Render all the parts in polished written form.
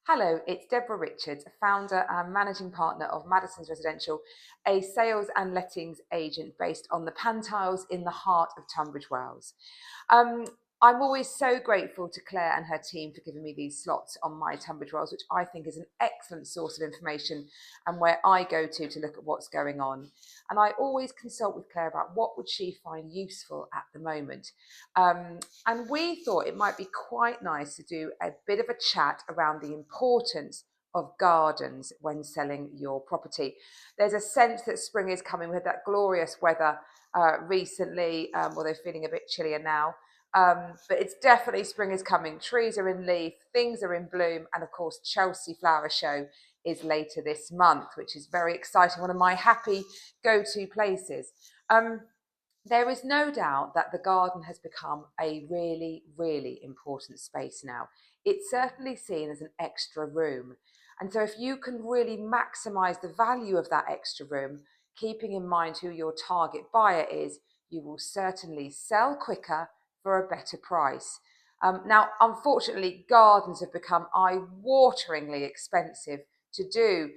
Hello, it's Deborah Richards, founder and managing partner of Maddisons Residential, a sales and lettings agent based on the Pantiles in the heart of Tunbridge Wells. Um, I'm always so grateful to Claire and her team for giving me these slots on my Tunbridge Wells, which I think is an excellent source of information and where I go to look at what's going on. And I always consult with Claire about what would she find useful at the moment. And we thought it might be quite nice to do a bit of a chat around the importance of gardens when selling your property. There's a sense that spring is coming. We had that glorious weather recently, although feeling a bit chillier now. But it's definitely spring is coming. Trees are in leaf, things are in bloom, and of course, Chelsea Flower Show is later this month, which is very exciting. One of my happy go-to places. There is no doubt that the garden has become a really, really important space now. It's certainly seen as an extra room. And so if you can really maximise the value of that extra room, keeping in mind who your target buyer is, you will certainly sell quicker for a better price. Now, unfortunately, gardens have become eye-wateringly expensive to do.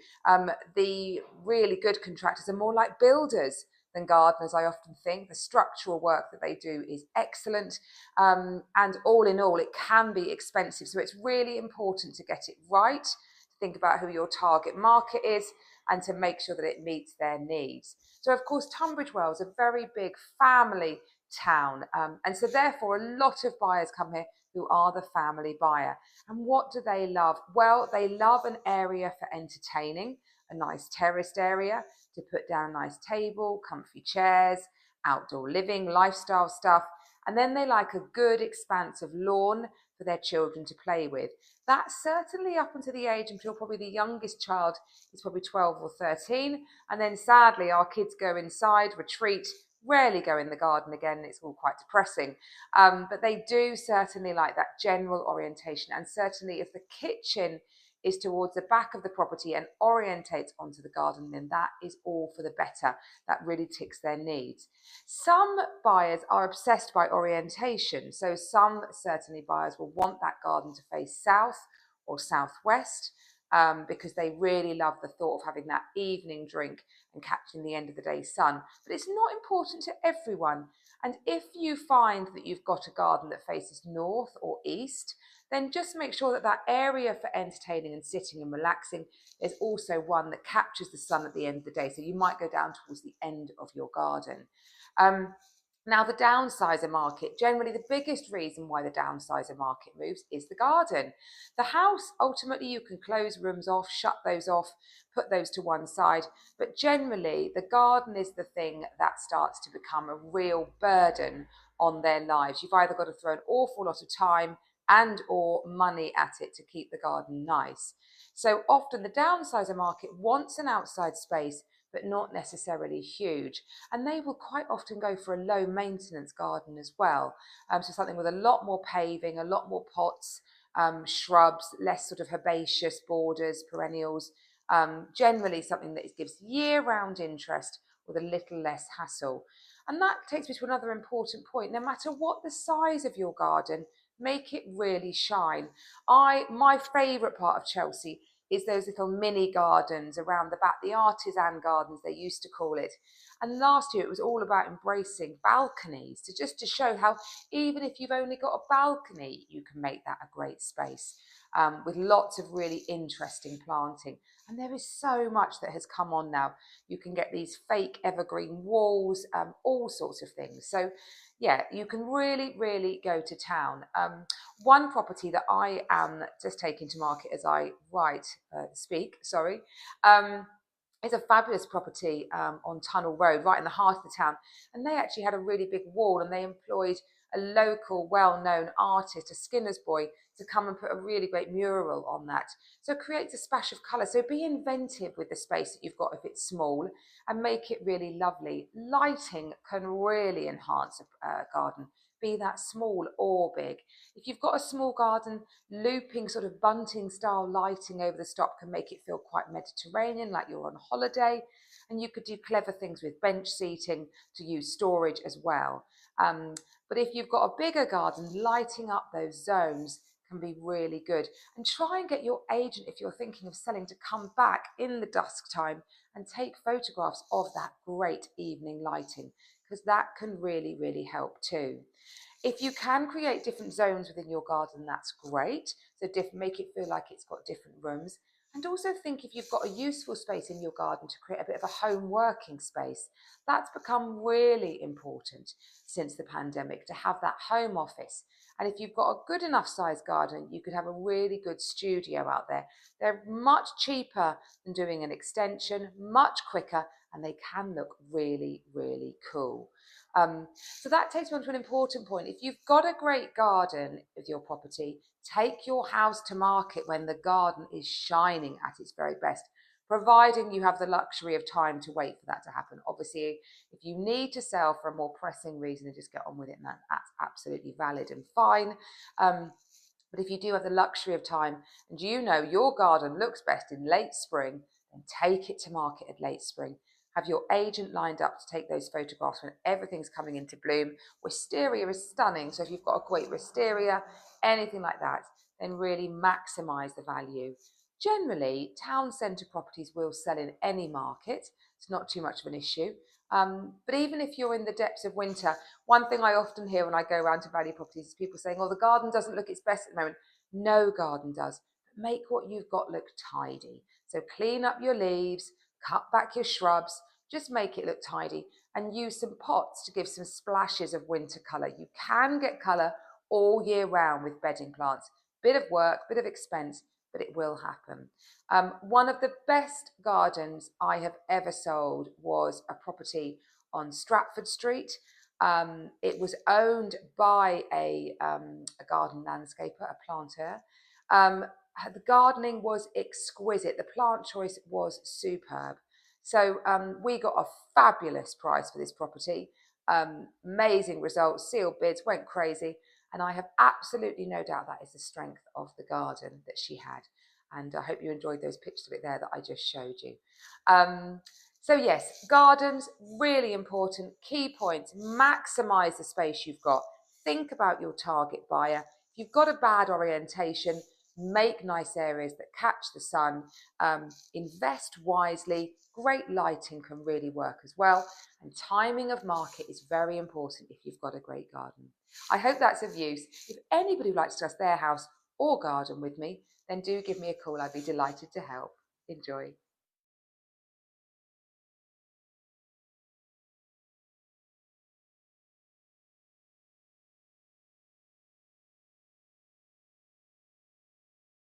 The really good contractors are more like builders than gardeners, I often think. The structural work that they do is excellent. And all in all, it can be expensive. So it's really important to get it right, to think about who your target market is, and to make sure that it meets their needs. So, of course, Tunbridge Wells is a very big family town. And so, therefore, a lot of buyers come here who are the family buyer. And what do they love? Well, they love an area for entertaining, a nice terraced area to put down a nice table, comfy chairs, outdoor living, lifestyle stuff. And then they like a good expanse of lawn for their children to play with. That's certainly up until the age until probably the youngest child is probably 12 or 13. And then sadly, our kids go inside, retreat, rarely go in the garden again. It's all quite depressing. But they do certainly like that general orientation. And certainly if the kitchen is towards the back of the property and orientates onto the garden, then that is all for the better. That really ticks their needs. Some buyers are obsessed by orientation. So some certainly buyers will want that garden to face south or southwest because they really love the thought of having that evening drink and catching the end of the day sun. But it's not important to everyone. And if you find that you've got a garden that faces north or east, then just make sure that that area for entertaining and sitting and relaxing is also one that captures the sun at the end of the day. So you might go down towards the end of your garden. Now, the downsizer market, generally the biggest reason why the downsizer market moves is the garden. The house, ultimately you can close rooms off, shut those off, put those to one side. But generally the garden is the thing that starts to become a real burden on their lives. You've either got to throw an awful lot of time and or money at it to keep the garden nice. So often the downsizer market wants an outside space, but not necessarily huge. And they will quite often go for a low maintenance garden as well. So something with a lot more paving, a lot more pots, shrubs, less sort of herbaceous borders, perennials. Generally something that gives year-round interest with a little less hassle. And that takes me to another important point. No matter what the size of your garden, make it really shine. My favourite part of Chelsea is those little mini gardens around the back, the artisan gardens they used to call it. And last year it was all about embracing balconies to show how even if you've only got a balcony, you can make that a great space with lots of really interesting planting. And there is so much that has come on now. You can get these fake evergreen walls, all sorts of things. So yeah, you can really, really go to town. One property that I am just taking to market as I speak, it's a fabulous property on Tunnel Road, right in the heart of the town. And they actually had a really big wall and they employed a local well-known artist, a Skinner's boy, to come and put a really great mural on that. So it creates a splash of colour. So be inventive with the space that you've got if it's small and make it really lovely. Lighting can really enhance a garden, be that small or big. If you've got a small garden, looping sort of bunting style lighting over the top can make it feel quite Mediterranean, like you're on holiday. And you could do clever things with bench seating to use storage as well. But if you've got a bigger garden, lighting up those zones can be really good. And try and get your agent, if you're thinking of selling, to come back in the dusk time and take photographs of that great evening lighting, because that can really, really help too. If you can create different zones within your garden, that's great. So make it feel like it's got different rooms. And also think if you've got a useful space in your garden to create a bit of a home working space. That's become really important since the pandemic, to have that home office. And if you've got a good enough sized garden, you could have a really good studio out there. They're much cheaper than doing an extension, much quicker, and they can look really, really cool. So that takes me on to an important point. If you've got a great garden with your property, take your house to market when the garden is shining at its very best, providing you have the luxury of time to wait for that to happen. Obviously, if you need to sell for a more pressing reason, and just get on with it, and that's absolutely valid and fine. But if you do have the luxury of time and you know your garden looks best in late spring, then take it to market at late spring. Have your agent lined up to take those photographs when everything's coming into bloom. Wisteria is stunning, so if you've got a great wisteria, anything like that, then really maximise the value. Generally, town centre properties will sell in any market. It's not too much of an issue. But even if you're in the depths of winter, one thing I often hear when I go around to value properties is people saying, oh, the garden doesn't look its best at the moment. No garden does. But make what you've got look tidy. So clean up your leaves, cut back your shrubs, just make it look tidy, and use some pots to give some splashes of winter colour. You can get colour all year round with bedding plants. Bit of work, bit of expense, but it will happen. One of the best gardens I have ever sold was a property on Stratford Street. It was owned by a garden landscaper, a planter. The gardening was exquisite. The plant choice was superb. So we got a fabulous price for this property. Amazing results, sealed bids, went crazy. And I have absolutely no doubt that is the strength of the garden that she had. And I hope you enjoyed those pictures of it there that I just showed you. So yes, gardens, really important. Key points, maximise the space you've got. Think about your target buyer. If you've got a bad orientation, make nice areas that catch the sun. Invest wisely. Great lighting can really work as well. And timing of market is very important if you've got a great garden. I hope that's of use. If anybody would like to discuss their house or garden with me, then do give me a call. I'd be delighted to help. Enjoy.